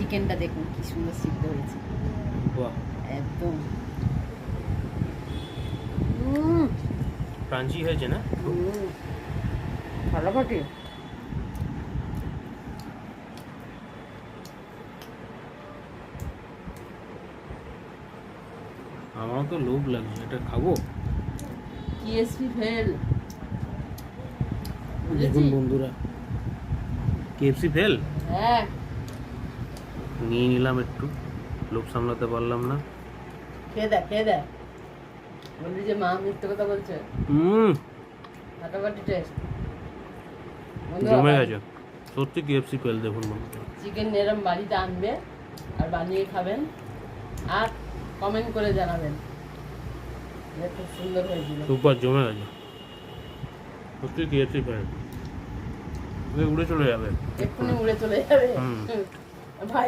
চিকেনটা দেখুন কি সুন্দর সিদ্ধ হয়েছে, বাহ, একদম ক্রাঞ্চি হয়েছে না? ফাটাফাটি। আমারও তো লোভ লাগছে, এটা খাবো। KSP fail. দেখুন বন্ধুরা, কেএফসি ফেল। হ্যাঁ, নিয়ে নিলাম একটু, লোভ সামলাতে পারলাম না। খেয়ে দেখ, খেয়ে দেখ। বললি যে মা মিথ্যে কথা বলছে। ফাটাফাটি টেস্ট। জমে গেছে সত্যি, কেএফসি ফেল। দেখুন বন্ধুরা, চিকেন এরম বাড়িতে আনবে আর বানিয়ে খাবেন আর কমেন্ট করে জানাবেন যে খুব সুন্দর হয়েছিল। সুপার, জমে গেছে সত্যি, কেএফসি ফেল। উড়ে চলে যাবে, এক্ষুনি উড়ে চলে যাবে। ভাই